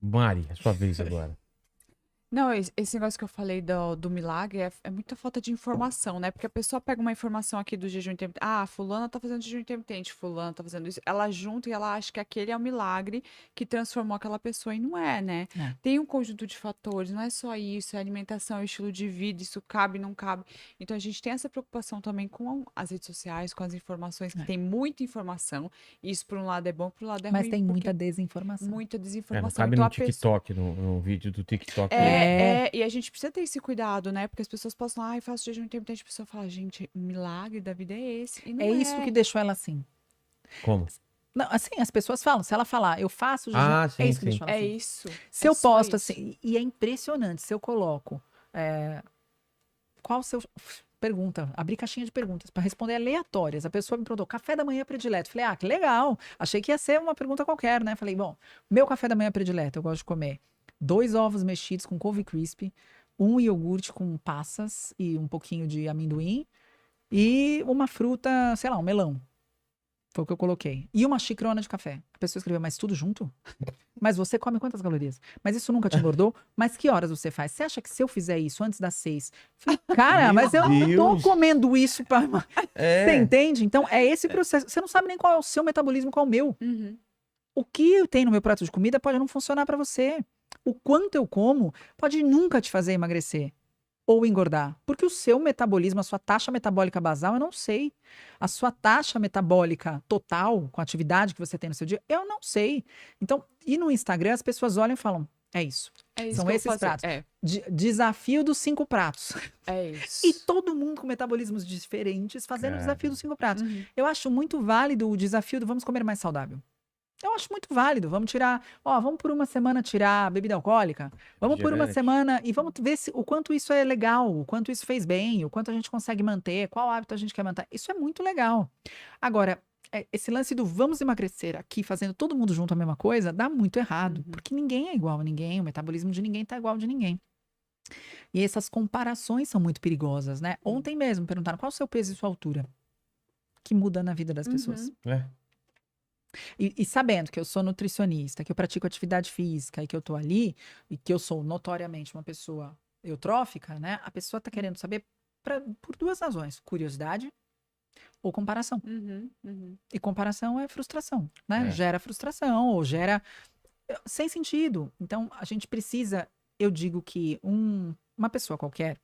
Mari, é sua vez agora. Não, esse negócio que eu falei do milagre é muita falta de informação, né? Porque a pessoa pega uma informação aqui do jejum intermitente. Ah, fulana tá fazendo jejum intermitente, fulana tá fazendo isso. Ela junta e ela acha que aquele é o milagre que transformou aquela pessoa e não é, né? É. Tem um conjunto de fatores, não é só isso, é alimentação, é estilo de vida, isso cabe, não cabe. Então a gente tem essa preocupação também com as redes sociais, com as informações, que É. tem muita informação. E isso por um lado é bom, por um lado é Mas ruim. tem porque muita desinformação. muita Não desinformação. cabe Então no a pessoa. TikTok, no vídeo do TikTok. E a gente precisa ter esse cuidado, né? Porque as pessoas postam, ai, faço jejum intermitente, a pessoa fala, gente, o milagre da vida é esse. E não É isso que deixou ela assim. Como? Não, assim, as pessoas falam, se ela falar, eu faço jejum, Ah, sim, é isso que sim. deixou ela É assim. isso. Se É eu só posto isso. assim, e é impressionante, se eu coloco, qual o seu... Pergunta, abri caixinha de perguntas para responder aleatórias. A pessoa me perguntou, café da manhã predileto. Falei, que legal. Achei que ia ser uma pergunta qualquer, né? Falei, bom, meu café da manhã predileto, eu gosto de comer 2 ovos mexidos com couve crisp, um iogurte com passas e um pouquinho de amendoim e uma fruta, sei lá, um melão. Foi o que eu coloquei. E uma xicrona de café. A pessoa escreveu, mas tudo junto? Mas você come quantas calorias? Mas isso nunca te engordou? Mas que horas você faz? Você acha que se eu fizer isso antes das 6? Falei, cara, Meu mas eu não tô Deus. comendo isso para. Você É. entende? Então, é esse processo. Você não sabe nem qual é o seu metabolismo, qual é o meu. Uhum. O que tem no meu prato de comida pode não funcionar para você. O quanto eu como pode nunca te fazer emagrecer ou engordar. Porque o seu metabolismo, a sua taxa metabólica basal, eu não sei. A sua taxa metabólica total, com a atividade que você tem no seu dia, eu não sei. Então, e no Instagram, as pessoas olham e falam, é isso. É isso São que eu esses vou fazer. pratos. É, Desafio dos 5 pratos. é isso. E todo mundo com metabolismos diferentes fazendo o desafio dos 5 pratos. Uhum. Eu acho muito válido o desafio do vamos comer mais saudável. Eu acho muito válido. Vamos tirar, vamos por uma semana tirar a bebida alcoólica. Vamos por uma Refrigerante. semana e vamos ver o quanto isso é legal, o quanto isso fez bem, o quanto a gente consegue manter, qual hábito a gente quer manter. Isso é muito legal. Agora, esse lance do vamos emagrecer aqui, fazendo todo mundo junto a mesma coisa, dá muito errado. Uhum. Porque ninguém é igual a ninguém, o metabolismo de ninguém tá igual ao de ninguém. E essas comparações são muito perigosas, né? Ontem mesmo perguntaram qual é o seu peso e sua altura. Que muda na vida das pessoas. Uhum. É. E sabendo que eu sou nutricionista, que eu pratico atividade física e que eu tô ali, e que eu sou notoriamente uma pessoa eutrófica, né? A pessoa tá querendo saber por 2 razões: curiosidade ou comparação. Uhum. Uhum. E comparação é frustração, né? É. Gera frustração ou gera sem sentido. Então, a gente precisa, eu digo que uma pessoa qualquer,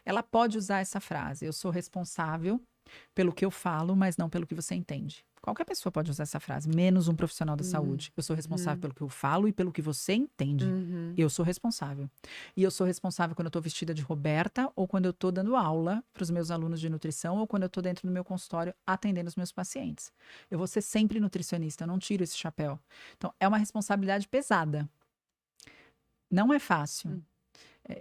ela pode usar essa frase: eu sou responsável pelo que eu falo, mas não pelo que você entende. Qualquer pessoa pode usar essa frase, menos um profissional da saúde. Eu sou responsável pelo que eu falo e pelo que você entende. Uhum. Eu sou responsável. E eu sou responsável quando eu tô vestida de Roberta ou quando eu tô dando aula para os meus alunos de nutrição ou quando eu tô dentro do meu consultório atendendo os meus pacientes. Eu vou ser sempre nutricionista, eu não tiro esse chapéu. Então, é uma responsabilidade pesada. Não é fácil.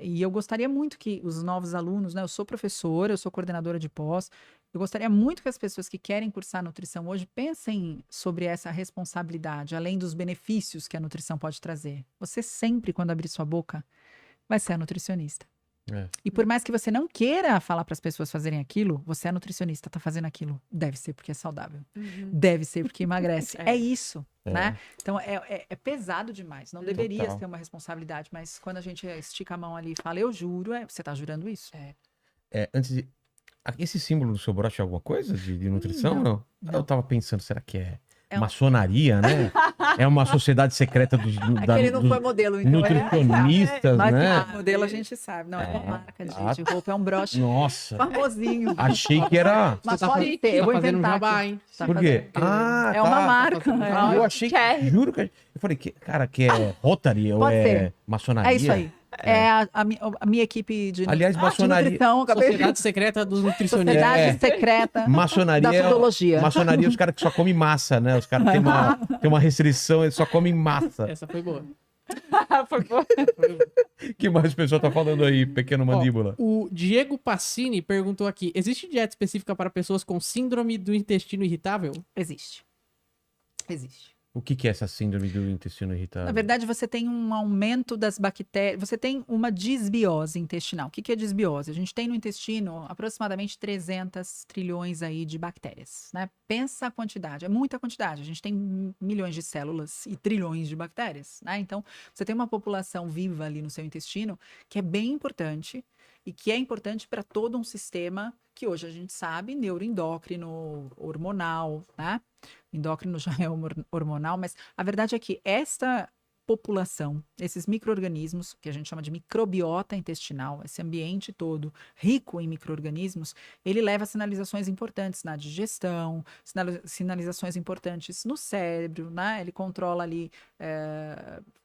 E eu gostaria muito que os novos alunos, né? Eu sou professora, eu sou coordenadora de pós. Eu gostaria muito que as pessoas que querem cursar nutrição hoje pensem sobre essa responsabilidade, além dos benefícios que a nutrição pode trazer. Você sempre, quando abrir sua boca, vai ser a nutricionista. É. E por mais que você não queira falar para as pessoas fazerem aquilo, você é nutricionista, tá fazendo aquilo. Deve ser porque é saudável. Uhum. Deve ser porque emagrece. É. É isso, É. né? Então, é pesado demais. Não deveria Total. ter uma responsabilidade, mas quando a gente estica a mão ali e fala, eu juro, você tá jurando isso? Antes de... Esse símbolo do seu broche é alguma coisa de nutrição? Não, Não. Eu tava pensando, será que é É um- maçonaria, né? É uma sociedade secreta dos, Aquele não foi modelo, então. nutricionistas, Mas né? modelo a gente sabe. Não, é uma marca de roupa, é um broche Nossa, famosinho. achei que era... Mas Você tá pode fa- ter, eu tá vou fazendo inventar jabá, aqui. hein? Tá Por quê? fazendo. Ah, É uma marca. fazendo Eu achei que... Juro que... Eu falei, cara, que é Rotary ou Pode é ser. maçonaria? É isso aí. É a minha equipe de, Aliás, de maçonaria- nutrição. Acabei de... Sociedade Secreta dos Nutricionistas. Sociedade secreta Maçonaria, da podologia. maçonaria é os caras que só comem massa, né? Os caras têm uma restrição, eles só comem massa. Essa foi boa. Foi bom. Que mais o pessoal tá falando aí, pequeno mandíbula? O Diego Passini perguntou aqui: existe dieta específica para pessoas com síndrome do intestino irritável? Existe. Existe. O que que é essa síndrome do intestino irritável? Na verdade, você tem um aumento das bactérias, você tem uma disbiose intestinal. O que que é disbiose? A gente tem no intestino aproximadamente 300 trilhões aí de bactérias, né? Pensa a quantidade, é muita quantidade. A gente tem milhões de células e trilhões de bactérias, né? Então, você tem uma população viva ali no seu intestino que é bem importante e que é importante para todo um sistema que hoje a gente sabe, neuroendócrino, hormonal, né? Endócrino já é hormonal, mas a verdade é que esta população, esses micro-organismos, que a gente chama de microbiota intestinal, esse ambiente todo rico em micro-organismos, ele leva a sinalizações importantes na digestão, sinalizações importantes no cérebro, né? Ele controla ali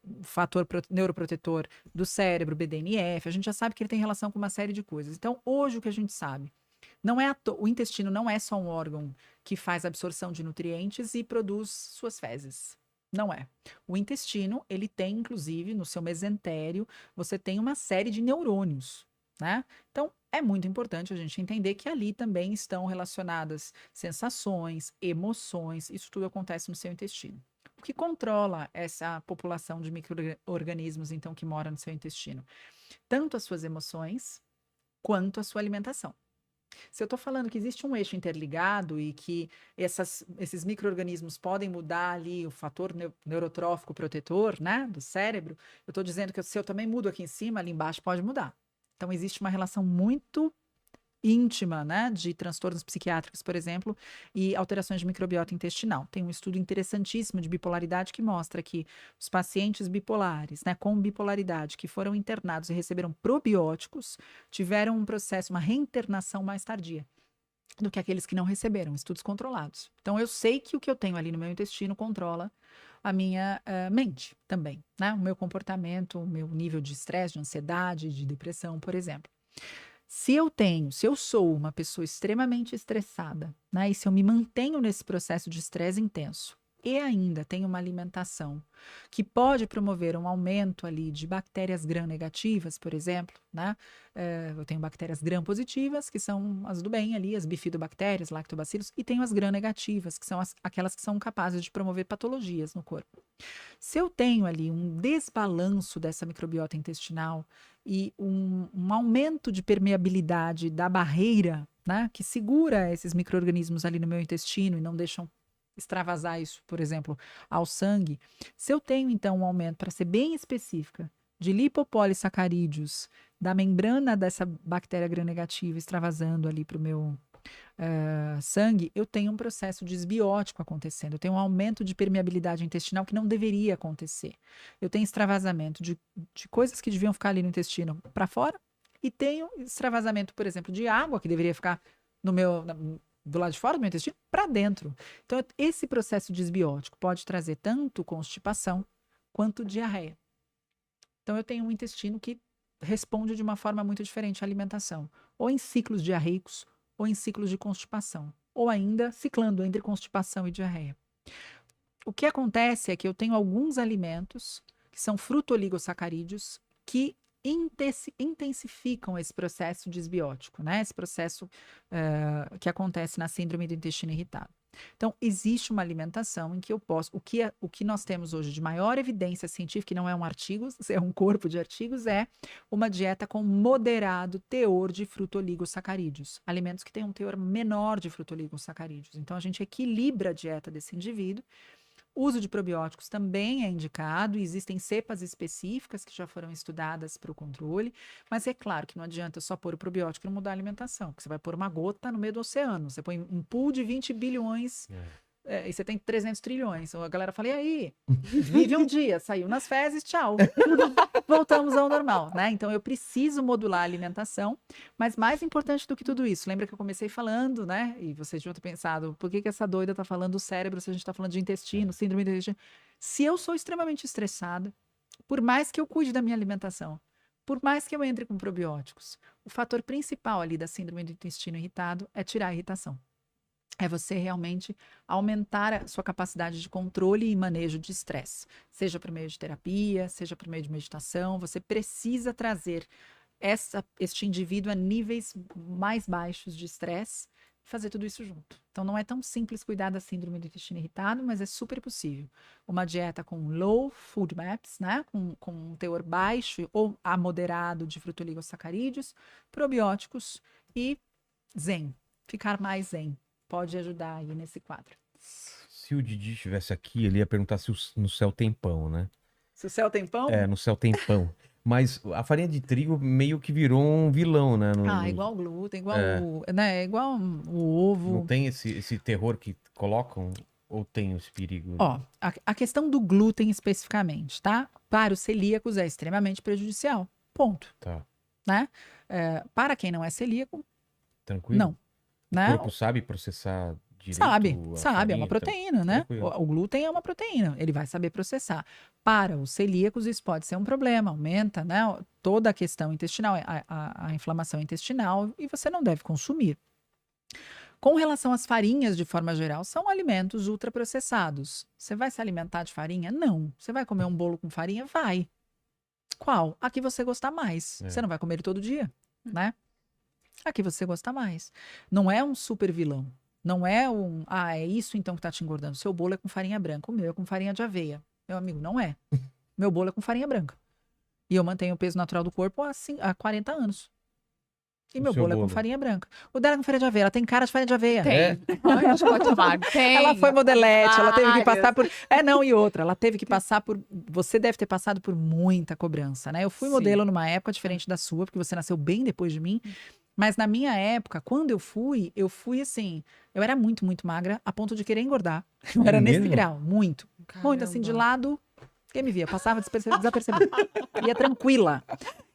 o fator neuroprotetor do cérebro, BDNF, a gente já sabe que ele tem relação com uma série de coisas. Então, hoje o que a gente sabe, não é o intestino não é só um órgão que faz absorção de nutrientes e produz suas fezes. Não é. O intestino, ele tem, inclusive, no seu mesentério, você tem uma série de neurônios, né? Então, é muito importante a gente entender que ali também estão relacionadas sensações, emoções, isso tudo acontece no seu intestino. O que controla essa população de micro-organismos, então, que mora no seu intestino? Tanto as suas emoções, quanto a sua alimentação. Se eu estou falando que existe um eixo interligado e que esses micro-organismos podem mudar ali o fator neurotrófico protetor, né, do cérebro, eu estou dizendo que se eu também mudo aqui em cima, ali embaixo pode mudar. Então, existe uma relação muito íntima, né, de transtornos psiquiátricos, por exemplo, e alterações de microbiota intestinal. Tem um estudo interessantíssimo de bipolaridade que mostra que os pacientes bipolares, né, com bipolaridade, que foram internados e receberam probióticos, tiveram um processo, uma reinternação mais tardia do que aqueles que não receberam, estudos controlados. Então, eu sei que o que eu tenho ali no meu intestino controla a minha mente também, né, o meu comportamento, o meu nível de estresse, de ansiedade, de depressão, por exemplo. Se eu sou uma pessoa extremamente estressada, né, e se eu me mantenho nesse processo de estresse intenso e ainda tenho uma alimentação que pode promover um aumento ali de bactérias gram-negativas, por exemplo, né? Eu tenho bactérias gram-positivas, que são as do bem ali, as bifidobactérias, lactobacilos, e tenho as gram-negativas, que são aquelas que são capazes de promover patologias no corpo. Se eu tenho ali um desbalanço dessa microbiota intestinal e um aumento de permeabilidade da barreira, né, que segura esses micro-organismos ali no meu intestino e não deixam extravasar isso, por exemplo, ao sangue. Se eu tenho, então, um aumento, para ser bem específica, de lipopolissacarídeos da membrana dessa bactéria gram-negativa extravasando ali para o meu sangue, eu tenho um processo desbiótico acontecendo. Eu tenho um aumento de permeabilidade intestinal que não deveria acontecer. Eu tenho extravasamento de coisas que deviam ficar ali no intestino para fora e tenho extravasamento, por exemplo, de água que deveria ficar do lado de fora do meu intestino para dentro. Então, esse processo desbiótico pode trazer tanto constipação quanto diarreia. Então, eu tenho um intestino que responde de uma forma muito diferente à alimentação, ou em ciclos diarreicos, ou em ciclos de constipação, ou ainda ciclando entre constipação e diarreia. O que acontece é que eu tenho alguns alimentos, que são frutoligosacarídeos, que intensificam esse processo desbiótico, né? Esse processo que acontece na síndrome do intestino irritado. Então, existe uma alimentação em que eu posso... O que nós temos hoje de maior evidência científica, que não é um artigo, é um corpo de artigos, é uma dieta com moderado teor de frutoligosacarídeos. Alimentos que têm um teor menor de frutoligosacarídeos. Então, a gente equilibra a dieta desse indivíduo. O uso de probióticos também é indicado, e existem cepas específicas que já foram estudadas para o controle, mas é claro que não adianta só pôr o probiótico e não mudar a alimentação, porque você vai pôr uma gota no meio do oceano, você põe um pool de 20 bilhões e você tem 300 trilhões. A galera fala, e aí? Vive um dia, saiu nas fezes, tchau. Voltamos ao normal, né? Então, eu preciso modular a alimentação, mas mais importante do que tudo isso, lembra que eu comecei falando, né? E vocês já ter pensado, por que essa doida tá falando do cérebro se a gente tá falando de intestino, síndrome do intestino? Se eu sou extremamente estressada, por mais que eu cuide da minha alimentação, por mais que eu entre com probióticos, o fator principal ali da síndrome do intestino irritado é tirar a irritação. É você realmente aumentar a sua capacidade de controle e manejo de estresse. Seja por meio de terapia, seja por meio de meditação. Você precisa trazer este indivíduo a níveis mais baixos de estresse fazer tudo isso junto. Então, não é tão simples cuidar da síndrome do intestino irritado, mas é super possível. Uma dieta com low food maps, né? Com um teor baixo ou a moderado de frutoligosacarídeos, probióticos e zen. Ficar mais zen. Pode ajudar aí nesse quadro. Se o Didi estivesse aqui, ele ia perguntar se no céu tem pão, né? Se o céu tem pão? É, no céu tem pão. Mas a farinha de trigo meio que virou um vilão, né? Igual o glúten, igual o ovo. Não tem esse terror que colocam? Ou tem esse perigo? Ó, a questão do glúten especificamente, tá? Para os celíacos é extremamente prejudicial. Ponto. Tá, Né? Para quem não é celíaco, tranquilo? não. O Né? corpo sabe processar direito Sabe, a é farinha, uma então, proteína, né? tranquilo. O glúten é uma proteína, ele vai saber processar. Para os celíacos, isso pode ser um problema, aumenta, né, toda a questão intestinal, a inflamação intestinal, e você não deve consumir. Com relação às farinhas, de forma geral, são alimentos ultraprocessados. Você vai se alimentar de farinha? Não. Você vai comer um bolo com farinha? Vai. Qual? A que você gostar mais. É. Você não vai comer ele todo dia, né? A que você gostar mais. Não é um super vilão. Não é é isso então que tá te engordando. Seu bolo é com farinha branca, o meu é com farinha de aveia. Meu amigo, não é. Meu bolo é com farinha branca. E eu mantenho o peso natural do corpo há 40 anos. E O meu seu bolo é com bolo? farinha branca. O dela é com farinha de aveia. Ela tem cara de farinha de aveia. Tem. É? Ai, chocolate amargo. Tem. Ela foi modelete, ela teve que passar Várias. por. Não, e outra, ela teve que passar por. Você deve ter passado por muita cobrança, né? Eu fui Sim. modelo numa época diferente da sua, porque você nasceu bem depois de mim. Mas na minha época, quando eu fui assim. Eu era muito, muito magra, a ponto de querer engordar. Eu É era nesse mesmo? grau, muito. Muito assim, de Caramba. lado. Quem me via? Passava desapercebida. Ia tranquila.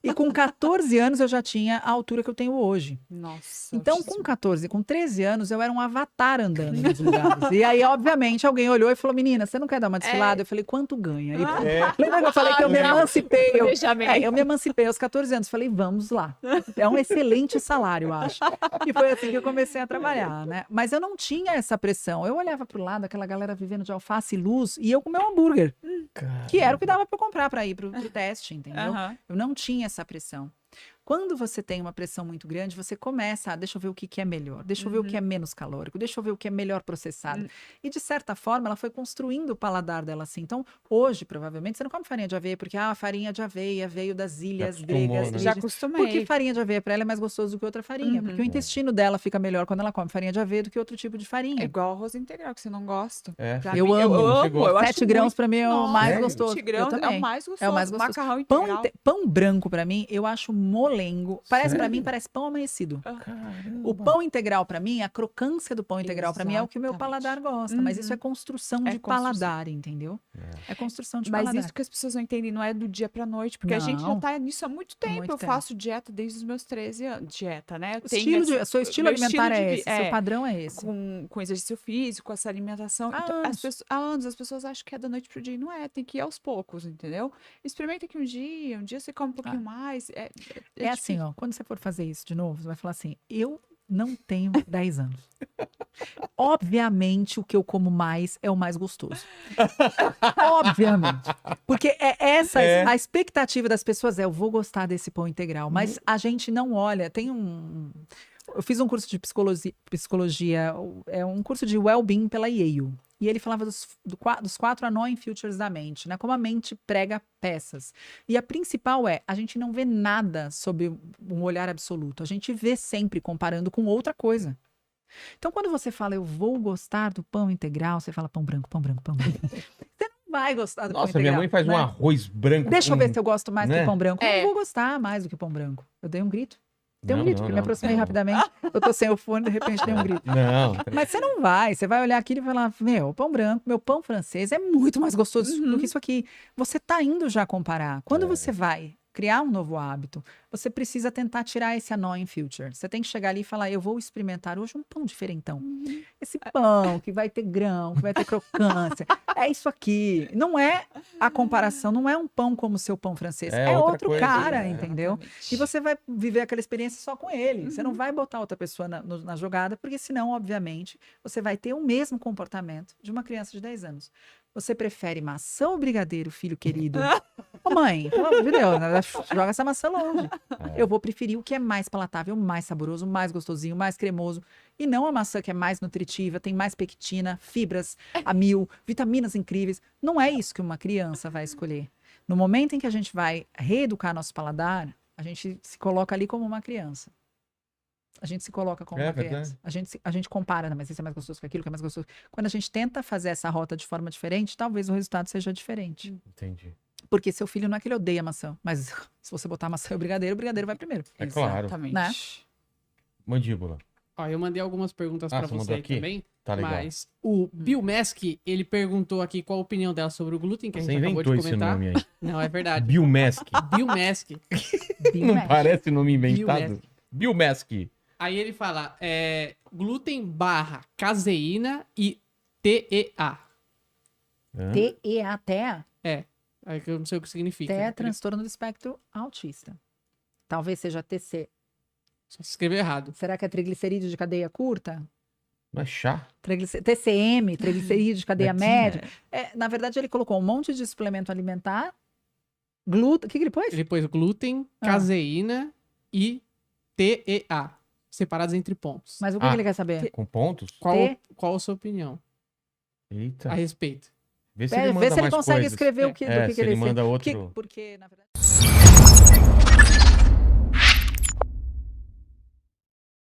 E com 14 anos eu já tinha a altura que eu tenho hoje. Nossa. Então, com 14, com 13 anos, eu era um avatar andando nos lugares. E aí, obviamente, alguém olhou e falou: menina, você não quer dar uma desfilada? Eu falei: quanto ganha? E, lembra que eu falei que eu me emancipei? Eu me emancipei aos 14 anos. Falei: vamos lá. É um excelente salário, eu acho. E foi assim que eu comecei a trabalhar, né? Mas eu não tinha essa pressão. Eu olhava pro lado, aquela galera vivendo de alface e luz, e eu com meu hambúrguer, que era o que dava pra eu comprar pra ir pro teste, entendeu? Aham. Eu não tinha essa pressão. Quando você tem uma pressão muito grande, você começa deixa eu ver o que é melhor, deixa eu ver o que é menos calórico, deixa eu ver o que é melhor processado. E, de certa forma, ela foi construindo o paladar dela assim. Então, hoje, provavelmente, você não come farinha de aveia, porque a farinha de aveia veio das ilhas acostumou, gregas. né? Já virgens. acostumei. Porque farinha de aveia para ela é mais gostoso do que outra farinha. Porque o intestino dela fica melhor quando ela come farinha de aveia do que outro tipo de É farinha. igual arroz integral, que você não gosta. É. Pra Eu mim, amo. Você gosta? eu acho 7 grãos para mim é o Nossa, mais sério? gostoso. 20 grãos Eu é também. o mais gostoso. É o mais gostoso. Macarrão Pão, integral. pão branco para mim, eu acho molengo. Parece para mim, parece pão amanhecido. O pão integral para mim, a crocância do pão integral para mim é o que o meu Exatamente. paladar gosta, mas isso é construção É de construção. paladar, entendeu? É construção de Mas paladar. isso que as pessoas não entendem não é do dia pra noite, porque a gente já Não. tá nisso há muito tempo. Muito Eu tempo. faço dieta desde os meus 13 anos. Dieta, né? Eu O tenho estilo esse- seu estilo meu alimentar de é vi- esse, seu padrão é esse. com exercício físico, essa alimentação. Há Então, anos. há anos as pessoas acham que é da noite pro dia e não é, tem que ir aos poucos, entendeu? Experimenta aqui um dia você come um pouquinho mais. É assim, ó, quando você for fazer isso de novo, você vai falar assim: eu não tenho 10 anos. Obviamente, o que eu como mais é o mais gostoso. Obviamente. Porque a expectativa das pessoas eu vou gostar desse pão integral, mas a gente não olha. Eu fiz um curso de psicologia, é um curso de well-being pela Yale. E ele falava dos 4 annoying futures da mente, né? Como a mente prega peças. E a principal a gente não vê nada sob um olhar absoluto. A gente vê sempre comparando com outra coisa. Então, quando você fala, eu vou gostar do pão integral, você fala pão branco, pão branco, pão branco. Você não vai gostar do pão Nossa, integral. minha mãe faz né? um arroz branco. Deixa eu com- ver se eu gosto mais né? que pão branco. É. Eu não vou gostar mais do que pão branco. Eu dei um grito. Dei um Não, grito, não, porque me não. aproximei rapidamente. Eu tô sem o fone, de repente dei um grito. Não, Mas você não vai, você vai olhar aquilo e falar, meu, pão branco, meu pão francês é muito mais gostoso do que isso aqui. Você tá indo já comparar. Quando você vai criar um novo hábito, você precisa tentar tirar esse annoying future. Você tem que chegar ali e falar, eu vou experimentar hoje um pão diferentão. Esse pão que vai ter grão, que vai ter crocância, é isso aqui. Não é a comparação, não é um pão como o seu pão francês, É é outra outro coisa, cara, é. entendeu? Exatamente. E você vai viver aquela experiência só com ele. Você não vai botar outra pessoa na jogada, porque senão, obviamente, você vai ter o mesmo comportamento de uma criança de 10 anos. Você prefere maçã ou brigadeiro, filho querido? Ô mãe, pelo amor de Deus, né? Joga essa maçã longe. Eu vou preferir o que é mais palatável, mais saboroso, mais gostosinho, mais cremoso. E não a maçã que é mais nutritiva, tem mais pectina, fibras a mil, vitaminas incríveis. Não é isso que uma criança vai escolher. No momento em que a gente vai reeducar nosso paladar, a gente se coloca ali como uma criança. A gente se coloca como uma criança. A gente compara, mas esse é mais gostoso que aquilo, que é mais gostoso. Quando a gente tenta fazer essa rota de forma diferente, talvez o resultado seja diferente. Entendi. Porque seu filho não é que ele odeia maçã, mas se você botar maçã e o brigadeiro vai primeiro. É claro. Exatamente. Né? Mandíbula. Ó, eu mandei algumas perguntas pra você mandou você aí aqui? também. Tá legal. Mas o Bill Mask, ele perguntou aqui qual a opinião dela sobre o glúten, que a Você gente acabou de inventou esse comentar. nome aí. Não, é verdade. Bill Mask. Bill Mask. Não Mask. parece nome inventado? Mask. Bill Mask. Aí ele fala, glúten barra caseína e TEA. Hã? TEA, TEA? Aí que eu não sei o que significa. TEA é Ele transtorno do espectro autista. Talvez seja TC. só se escreveu errado. Será que é triglicerídeo de cadeia curta? Não é chá? TCM, triglicerídeo de cadeia Não é média. Na verdade, ele colocou um monte de suplemento alimentar, glúten. O que ele pôs? Ele pôs glúten, caseína e TEA, separados entre pontos. Mas o que ele quer saber? Com pontos? Qual a sua opinião Eita. a respeito? Vê se ele manda Vê se ele mais consegue coisas. escrever o que, do que Se ele ele manda Porque, outro... porque, na verdade.